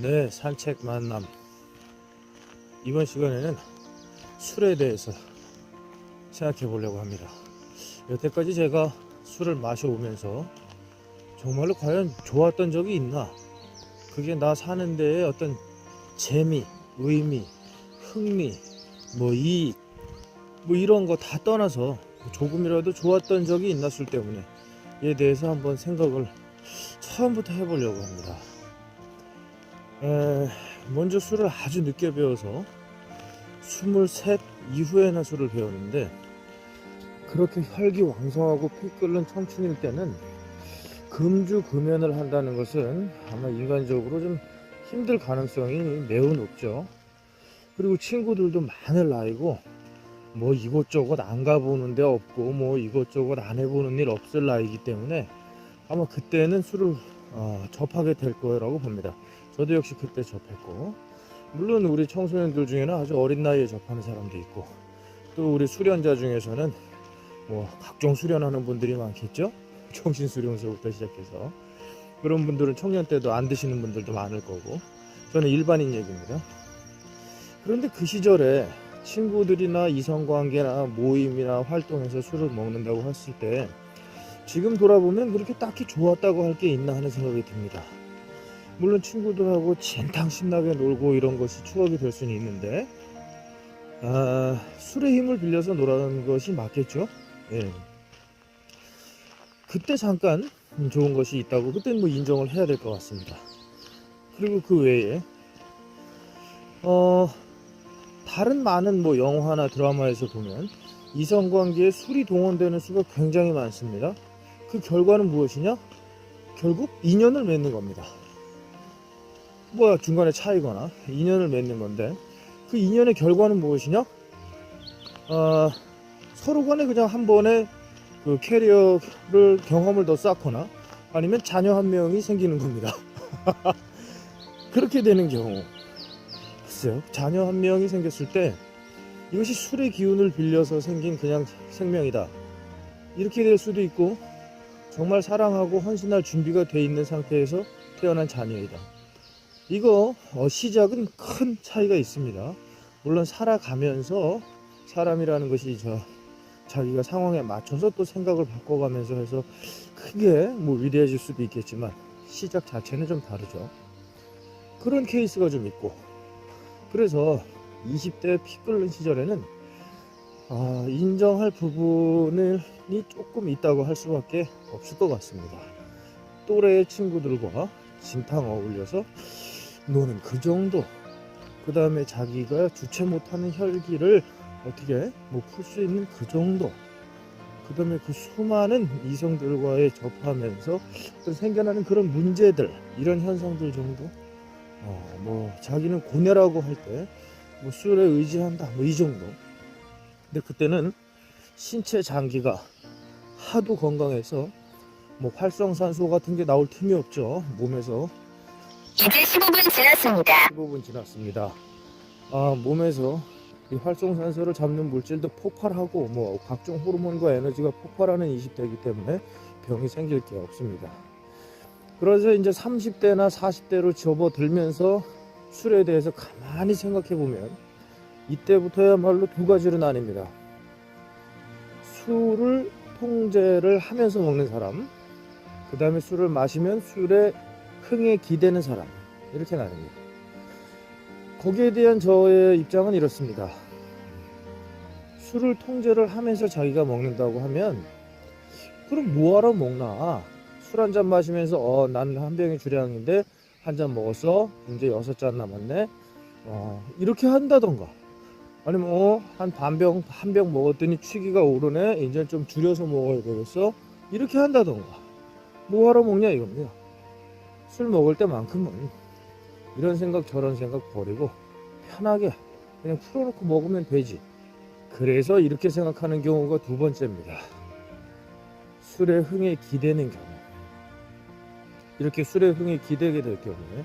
네, 산책 만남. 이번 시간에는 술에 대해서 생각해 보려고 합니다. 여태까지 제가 술을 마셔오면서 정말로 과연 좋았던 적이 있나? 그게 나 사는 데에 어떤 재미, 의미, 흥미, 이익, 이런 거 다 떠나서 조금이라도 좋았던 적이 있나, 술 때문에. 이에 대해서 한번 생각을 처음부터 해보려고 합니다. 먼저 술을 아주 늦게 배워서 23 이후에나 술을 배웠는데, 그렇게 혈기왕성하고 피 끓는 청춘일 때는 금주금연을 한다는 것은 아마 인간적으로 좀 힘들 가능성이 매우 높죠. 그리고 친구들도 많을 나이고, 이곳저곳 안 가보는 데 없고, 이곳저곳 안 해보는 일 없을 나이기 때문에 아마 그때는 술을 접하게 될 거라고 봅니다. 저도 역시 그때 접했고, 물론 우리 청소년들 중에는 아주 어린 나이에 접하는 사람도 있고, 또 우리 수련자 중에서는 각종 수련하는 분들이 많겠죠. 정신수련소부터 시작해서 그런 분들은 청년 때도 안 드시는 분들도 많을 거고, 저는 일반인 얘기입니다. 그런데 그 시절에 친구들이나 이성관계나 모임이나 활동에서 술을 먹는다고 했을 때, 지금 돌아보면 그렇게 딱히 좋았다고 할 게 있나 하는 생각이 듭니다. 물론 친구들하고 진탕 신나게 놀고 이런 것이 추억이 될 수는 있는데, 술의 힘을 빌려서 놀아는 것이 맞겠죠. 예. 그때 잠깐 좋은 것이 있다고 그때는 인정을 해야 될 것 같습니다. 그리고 그 외에 다른 많은 영화나 드라마에서 보면 이성관계에 술이 동원되는 수가 굉장히 많습니다. 그 결과는 무엇이냐? 결국 인연을 맺는 겁니다. 중간에 차이거나 인연을 맺는 건데, 그 인연의 결과는 무엇이냐? 서로 간에 그냥 한 번에 그 캐리어를 경험을 더 쌓거나 아니면 자녀 한 명이 생기는 겁니다. 그렇게 되는 경우, 글쎄요, 자녀 한 명이 생겼을 때 이것이 술의 기운을 빌려서 생긴 그냥 생명이다, 이렇게 될 수도 있고, 정말 사랑하고 헌신할 준비가 돼 있는 상태에서 태어난 자녀이다. 이거 시작은 큰 차이가 있습니다. 물론 살아가면서 사람이라는 것이 자기가 상황에 맞춰서 또 생각을 바꿔가면서 해서 크게 위대해질 수도 있겠지만, 시작 자체는 좀 다르죠. 그런 케이스가 좀 있고, 그래서 20대 피 끓는 시절에는 인정할 부분이 조금 있다고 할 수밖에 없을 것 같습니다. 또래의 친구들과 진탕 어울려서 노는 그 정도, 그 다음에 자기가 주체 못하는 혈기를 어떻게 풀 수 있는 그 정도, 그 다음에 그 수많은 이성들과의 접하면서 생겨나는 그런 문제들, 이런 현상들 정도, 자기는 고뇌라고 할 때 술에 의지한다, 이 정도. 근데 그때는 신체 장기가 하도 건강해서 활성산소 같은 게 나올 틈이 없죠, 몸에서. 이제 15분 지났습니다. 15분 지났습니다. 몸에서 이 활성산소를 잡는 물질도 폭발하고, 각종 호르몬과 에너지가 폭발하는 20대이기 때문에 병이 생길 게 없습니다. 그래서 이제 30대나 40대로 접어들면서 술에 대해서 가만히 생각해 보면, 이때부터야말로 두 가지로 나뉩니다. 술을 통제를 하면서 먹는 사람, 그 다음에 술을 마시면 술의 흥에 기대는 사람, 이렇게 나뉩니다. 거기에 대한 저의 입장은 이렇습니다. 술을 통제를 하면서 자기가 먹는다고 하면, 그럼 뭐하러 먹나? 술 한 잔 마시면서 난 한 병의 주량인데 한 잔 먹었어, 이제 6잔 남았네, 이렇게 한다던가, 아니면 한 병 먹었더니 취기가 오르네, 이제 좀 줄여서 먹어야 되겠어, 이렇게 한다던가. 뭐하러 먹냐 이겁니다. 술 먹을 때만큼은 이런 생각 저런 생각 버리고 편하게 그냥 풀어놓고 먹으면 되지. 그래서 이렇게 생각하는 경우가 두 번째입니다. 술의 흥에 기대는 경우. 이렇게 술의 흥에 기대게 될 경우에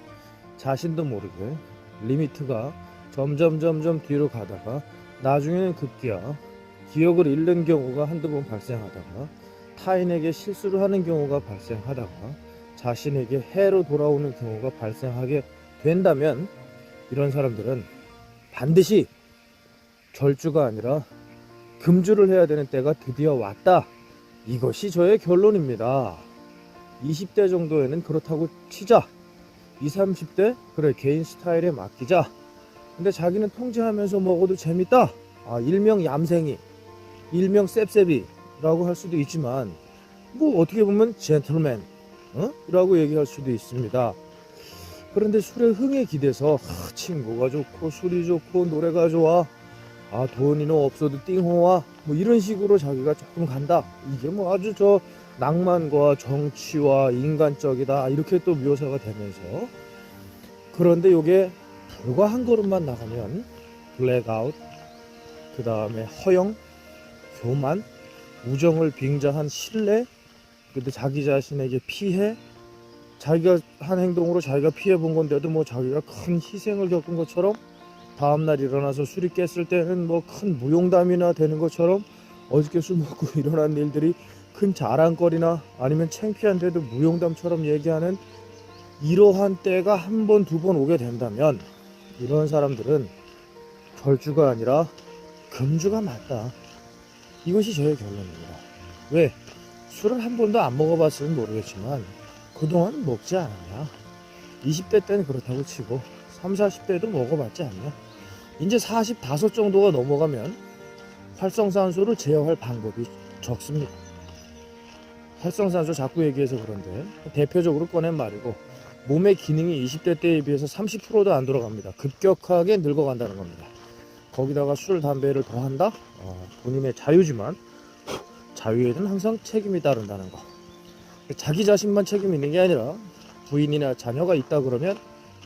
자신도 모르게 리미트가 점점 뒤로 가다가 나중에는 급기야 기억을 잃는 경우가 한두 번 발생하다가, 타인에게 실수를 하는 경우가 발생하다가, 자신에게 해로 돌아오는 경우가 발생하게 된다면 이런 사람들은 반드시 절주가 아니라 금주를 해야 되는 때가 드디어 왔다. 이것이 저의 결론입니다. 20대 정도에는 그렇다고 치자. 20, 30대 그래 개인 스타일에 맡기자. 근데 자기는 통제하면서 먹어도 재밌다. 일명 얌생이, 일명 셉셉이라고 할 수도 있지만 뭐 어떻게 보면 젠틀맨 라고 얘기할 수도 있습니다. 그런데 술에 흥에 기대서 친구가 좋고 술이 좋고 노래가 좋아, 돈이는 없어도 띵호와 뭐 이런 식으로 자기가 조금 간다. 이게 뭐 아주 저 낭만과 정치와 인간적이다 이렇게 또 묘사가 되면서, 그런데 요게 불과 한 걸음만 나가면 블랙아웃, 그 다음에 허영, 교만, 우정을 빙자한 신뢰, 근데 자기 자신에게 피해, 자기가 한 행동으로 자기가 피해 본 건데도 뭐 자기가 큰 희생을 겪은 것처럼, 다음날 일어나서 술이 깼을 때는 뭐 큰 무용담이나 되는 것처럼, 어저께 술 먹고 일어난 일들이 큰 자랑거리나 아니면 창피한데도 무용담처럼 얘기하는 이러한 때가 한 번, 두 번 오게 된다면 이런 사람들은 절주가 아니라 금주가 맞다. 이것이 저의 결론입니다. 왜? 술을 한 번도 안 먹어봤으면 모르겠지만 그동안 먹지 않았냐? 20대 때는 그렇다고 치고 30, 40대도 먹어봤지 않냐? 이제 45 정도가 넘어가면 활성산소를 제어할 방법이 적습니다. 활성산소 자꾸 얘기해서 그런데 대표적으로 꺼낸 말이고, 몸의 기능이 20대 때에 비해서 30%도 안 돌아갑니다. 급격하게 늙어간다는 겁니다. 거기다가 술, 담배를 더 한다? 본인의 자유지만 자유에는 항상 책임이 따른다는 거. 자기 자신만 책임 있는 게 아니라 부인이나 자녀가 있다 그러면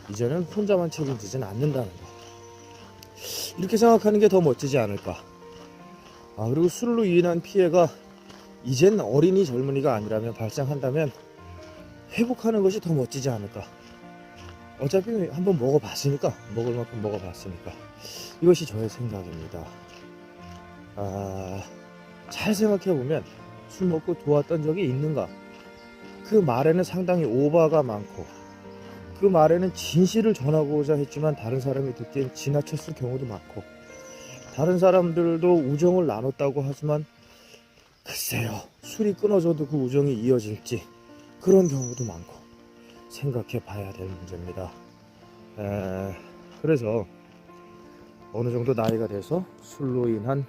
이제는 혼자만 책임지진 않는다는 거. 이렇게 생각하는 게 더 멋지지 않을까. 그리고 술로 인한 피해가 이젠 어린이 젊은이가 아니라면 발생한다면 회복하는 것이 더 멋지지 않을까. 어차피 한번 먹어봤으니까, 먹을 만큼 먹어봤으니까. 이것이 저의 생각입니다. 잘 생각해보면 술 먹고 도왔던 적이 있는가? 그 말에는 상당히 오바가 많고, 그 말에는 진실을 전하고자 했지만 다른 사람이 듣기엔 지나쳤을 경우도 많고, 다른 사람들도 우정을 나눴다고 하지만 글쎄요, 술이 끊어져도 그 우정이 이어질지, 그런 경우도 많고, 생각해 봐야 될 문제입니다. 그래서 어느 정도 나이가 돼서 술로 인한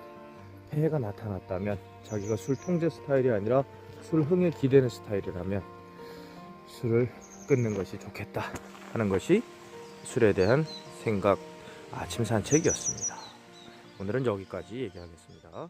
폐해가 나타났다면, 자기가 술 통제 스타일이 아니라 술 흥에 기대는 스타일이라면 술을 끊는 것이 좋겠다 하는 것이 술에 대한 생각, 아침 산책이었습니다. 오늘은 여기까지 얘기하겠습니다.